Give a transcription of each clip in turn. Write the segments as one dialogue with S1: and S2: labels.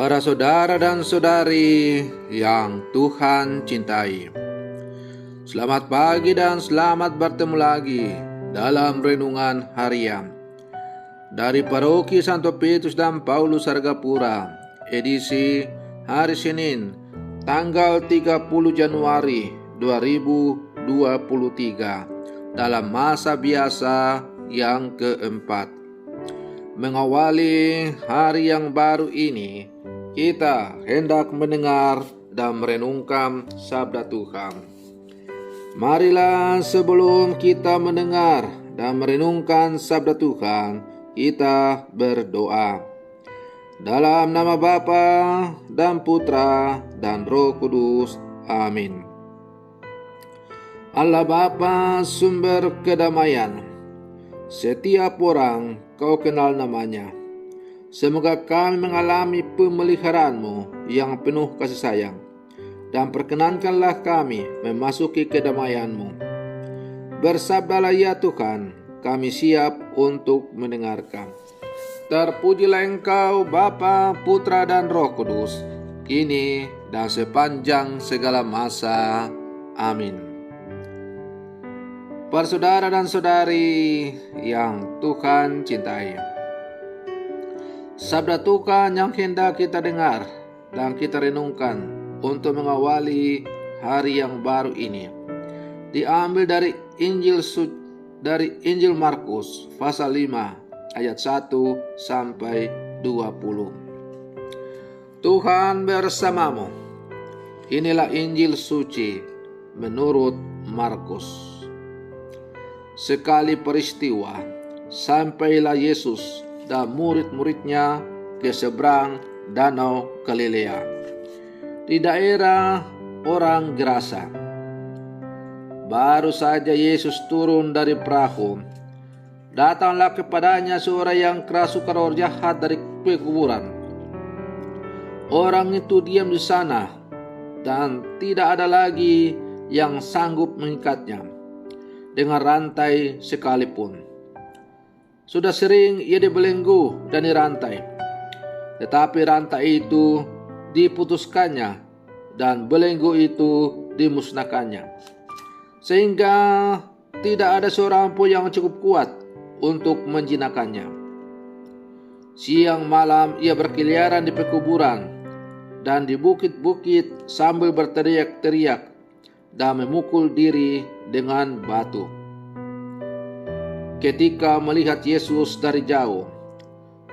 S1: Para saudara dan saudari yang Tuhan cintai, selamat pagi dan selamat bertemu lagi dalam renungan harian dari Paroki Santo Petrus dan Paulus Sargapura, edisi hari Senin, tanggal 30 Januari 2023, dalam masa biasa yang keempat. Mengawali hari yang baru ini, kita hendak mendengar dan merenungkan sabda Tuhan. Marilah sebelum kita mendengar dan merenungkan sabda Tuhan, kita berdoa. Dalam nama Bapa dan Putra dan Roh Kudus. Amin. Allah Bapa, sumber kedamaian, setiap orang Kau kenal namanya. Semoga kami mengalami pemeliharaanmu yang penuh kasih sayang, dan perkenankanlah kami memasuki kedamaianmu. Bersabdalah ya Tuhan, kami siap untuk mendengarkan. Terpujilah Engkau Bapa, Putra dan Roh Kudus, kini dan sepanjang segala masa. Amin. Para saudara dan saudari yang Tuhan cintai, sabda Tuhan yang hendak kita dengar dan kita renungkan untuk mengawali hari yang baru ini diambil dari Injil Markus pasal 5 ayat 1 sampai 20. Tuhan bersamamu. Inilah Injil suci menurut Markus. Sekali peristiwa, sampailah Yesus dan murid-muridnya ke seberang danau Galilea, di daerah orang Gerasa. Baru saja Yesus turun dari perahu, datanglah kepadanya seorang yang kerasukan roh jahat dari pekuburan. Orang itu diam di sana dan tidak ada lagi yang sanggup mengikatnya dengan rantai sekalipun. Sudah sering ia dibelenggu dan dirantai, tetapi rantai itu diputuskannya dan belenggu itu dimusnahkannya, sehingga tidak ada seorang pun yang cukup kuat untuk menjinakkannya. Siang malam ia berkeliaran di pekuburan dan di bukit-bukit sambil berteriak-teriak dan memukul diri dengan batu. Ketika melihat Yesus dari jauh,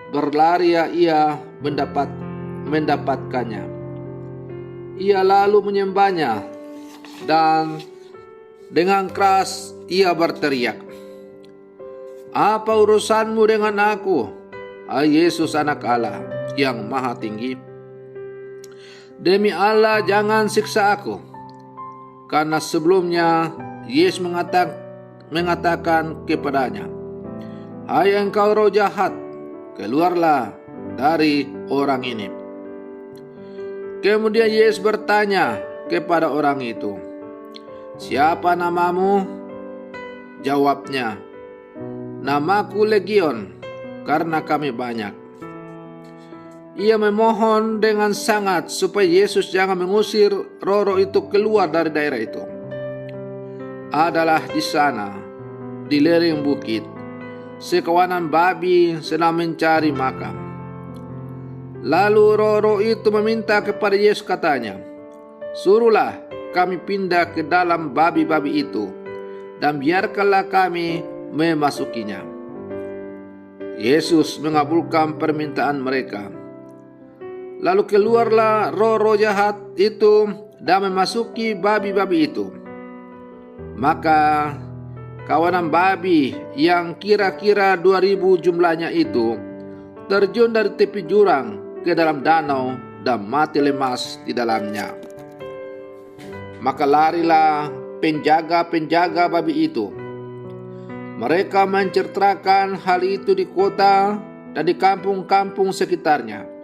S1: berlari ia mendapatkannya. Ia lalu menyembahnya dan dengan keras ia berteriak, "Apa urusanmu dengan aku, hai Yesus Anak Allah yang Maha Tinggi? Demi Allah, jangan siksa aku." Karena sebelumnya Yesus mengatakan kepadanya, "Hai engkau roh jahat, keluarlah dari orang ini." Kemudian Yesus bertanya kepada orang itu, "Siapa namamu?" Jawabnya, "Namaku Legion, karena kami banyak." Ia memohon dengan sangat supaya Yesus jangan mengusir roh-roh itu keluar dari daerah itu. Adalah di sana, di lereng bukit, sekawanan babi sedang mencari makan. Lalu roh-roh itu meminta kepada Yesus, katanya, "Suruhlah kami pindah ke dalam babi-babi itu, dan biarkanlah kami memasukinya." Yesus mengabulkan permintaan mereka. Lalu keluarlah roh-roh jahat itu dan memasuki babi-babi itu. Maka kawanan babi yang kira-kira 2.000 jumlahnya itu terjun dari tepi jurang ke dalam danau dan mati lemas di dalamnya. Maka larilah penjaga-penjaga babi itu. Mereka menceritakan hal itu di kota dan di kampung-kampung sekitarnya.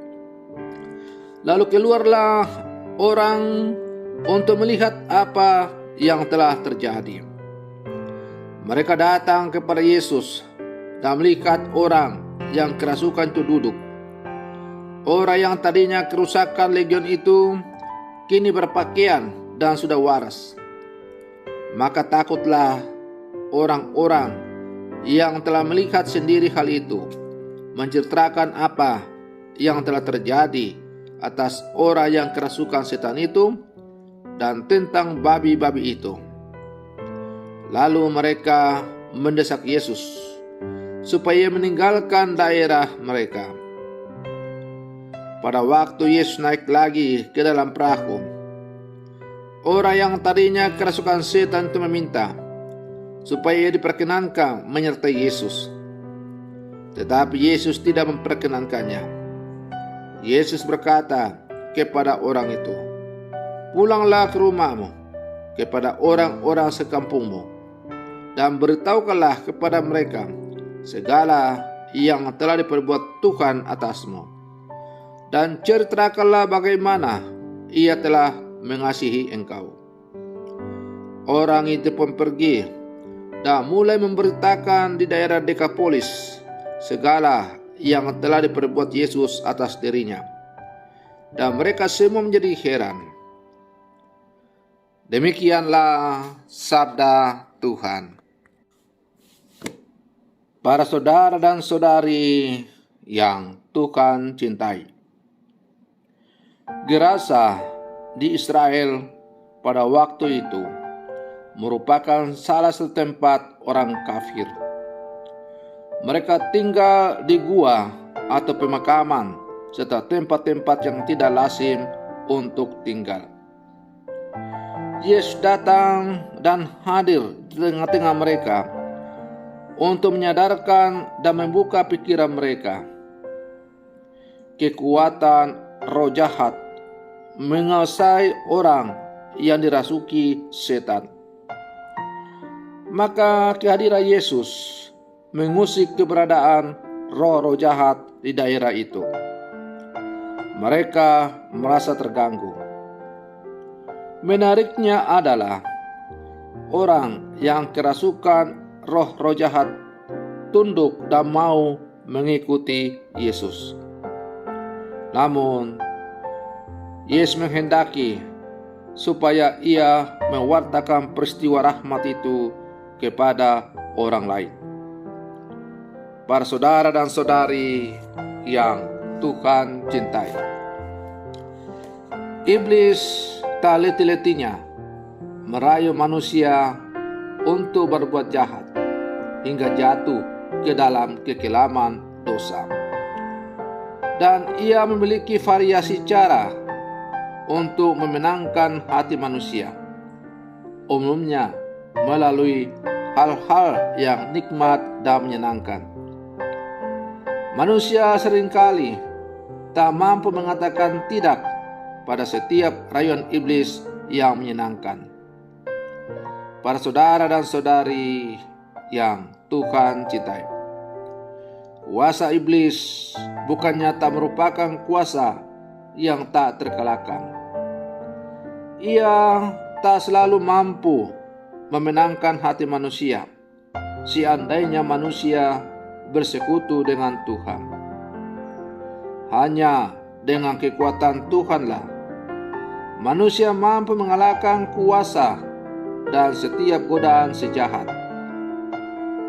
S1: Lalu keluarlah orang untuk melihat apa yang telah terjadi. Mereka datang kepada Yesus dan melihat orang yang kerasukan itu duduk. Orang yang tadinya kerusakan legion itu kini berpakaian dan sudah waras. Maka takutlah orang-orang yang telah melihat sendiri hal itu, menceritakan apa yang telah terjadi atas orang yang kerasukan setan itu dan tentang babi-babi itu. Lalu mereka mendesak Yesus supaya meninggalkan daerah mereka. Pada waktu Yesus naik lagi ke dalam perahu, orang yang tadinya kerasukan setan itu meminta supaya diperkenankan menyertai Yesus. Tetapi Yesus tidak memperkenankannya. Yesus berkata kepada orang itu, "Pulanglah ke rumahmu, kepada orang-orang sekampungmu, dan beritahukanlah kepada mereka segala yang telah diperbuat Tuhan atasmu. Dan ceritakanlah bagaimana Ia telah mengasihi engkau." Orang itu pun pergi dan mulai memberitakan di daerah Dekapolis segala yang telah diperbuat Yesus atas dirinya. Dan mereka semua menjadi heran. Demikianlah sabda Tuhan. Para saudara dan saudari yang Tuhan cintai, Gerasa di Israel pada waktu itu merupakan salah satu tempat orang kafir. Mereka tinggal di gua atau pemakaman serta tempat-tempat yang tidak lazim untuk tinggal. Yesus datang dan hadir di tengah-tengah mereka untuk menyadarkan dan membuka pikiran mereka. Kekuatan roh jahat menguasai orang yang dirasuki setan. Maka kehadiran Yesus mengusik keberadaan roh-roh jahat di daerah itu. Mereka merasa terganggu. Menariknya adalah orang yang kerasukan roh-roh jahat tunduk dan mau mengikuti Yesus. Namun Yesus menghendaki supaya ia mewartakan peristiwa rahmat itu kepada orang lain. Para saudara dan saudari yang Tuhan cintai, iblis tak letih-letihnya merayu manusia untuk berbuat jahat hingga jatuh ke dalam kekelaman dosa. Dan ia memiliki variasi cara untuk memenangkan hati manusia, umumnya melalui hal-hal yang nikmat dan menyenangkan. Manusia seringkali tak mampu mengatakan tidak pada setiap rayuan iblis yang menyenangkan. Para saudara dan saudari yang Tuhan cintai, kuasa iblis bukannya tak merupakan kuasa yang tak terkalahkan. Ia tak selalu mampu memenangkan hati manusia seandainya manusia bersekutu dengan Tuhan. Hanya dengan kekuatan Tuhanlah manusia mampu mengalahkan kuasa dan setiap godaan sejahat.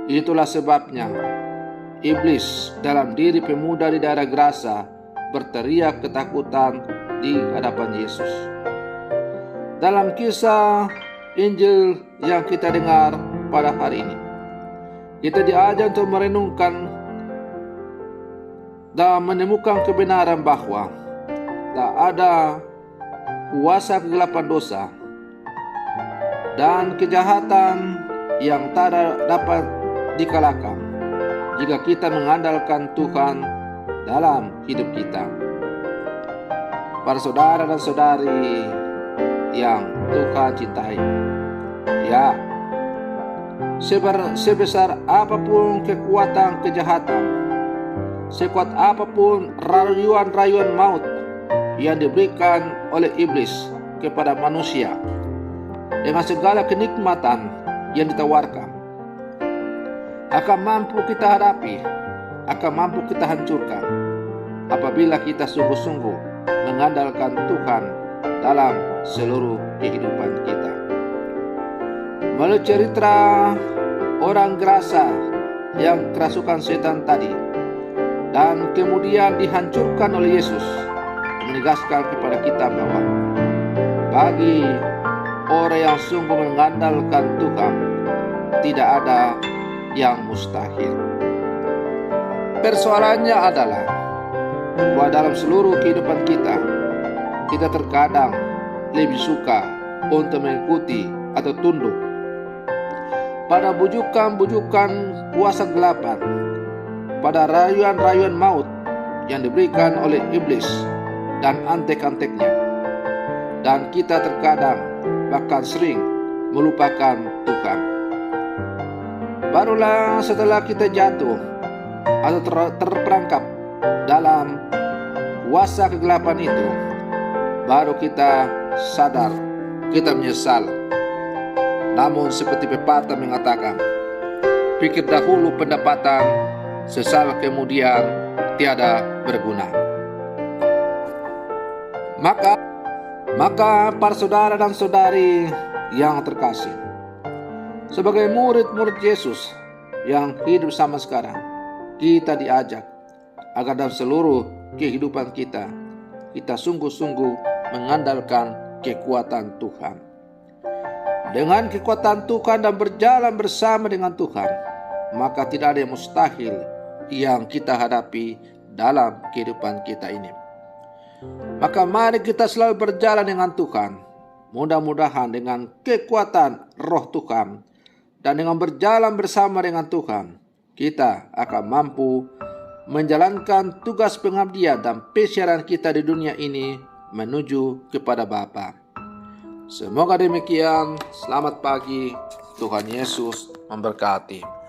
S1: Itulah sebabnya iblis dalam diri pemuda di daerah Gerasa berteriak ketakutan di hadapan Yesus. Dalam kisah Injil yang kita dengar pada hari ini, kita diajar untuk merenungkan dan menemukan kebenaran bahwa tak ada kuasa kegelapan dosa dan kejahatan yang tak dapat dikalahkan jika kita mengandalkan Tuhan dalam hidup kita. Para saudara dan saudari yang Tuhan cintai, ya, sebesar apapun kekuatan kejahatan, sekuat apapun rayuan-rayuan maut yang diberikan oleh iblis kepada manusia, dengan segala kenikmatan yang ditawarkan, akan mampu kita hadapi, akan mampu kita hancurkan apabila kita sungguh-sungguh mengandalkan Tuhan dalam seluruh kehidupan kita. Melalui cerita orang Gerasa yang kerasukan setan tadi dan kemudian dihancurkan oleh Yesus, menegaskan kepada kita bahwa bagi orang yang sungguh mengandalkan Tuhan, tidak ada yang mustahil. Persoalannya adalah bahwa dalam seluruh kehidupan kita terkadang lebih suka untuk mengikuti atau tunduk pada bujukan-bujukan kuasa gelapan, pada rayuan-rayuan maut yang diberikan oleh iblis dan antek-anteknya. Dan kita terkadang bahkan sering melupakan Tuhan. Barulah setelah kita jatuh atau terperangkap dalam kuasa kegelapan itu, baru kita sadar, kita menyesal. Namun seperti pepatah mengatakan, pikir dahulu pendapatan, sesal kemudian tiada berguna. Maka para saudara dan saudari yang terkasih, sebagai murid-murid Yesus yang hidup sama sekarang, kita diajak agar dalam seluruh kehidupan kita sungguh-sungguh mengandalkan kekuatan Tuhan. Dengan kekuatan Tuhan dan berjalan bersama dengan Tuhan, maka tidak ada yang mustahil yang kita hadapi dalam kehidupan kita ini. Maka mari kita selalu berjalan dengan Tuhan. Mudah-mudahan dengan kekuatan Roh Tuhan dan dengan berjalan bersama dengan Tuhan, kita akan mampu menjalankan tugas pengabdian dan pesiaran kita di dunia ini menuju kepada Bapa. Semoga demikian. Selamat pagi. Tuhan Yesus memberkati.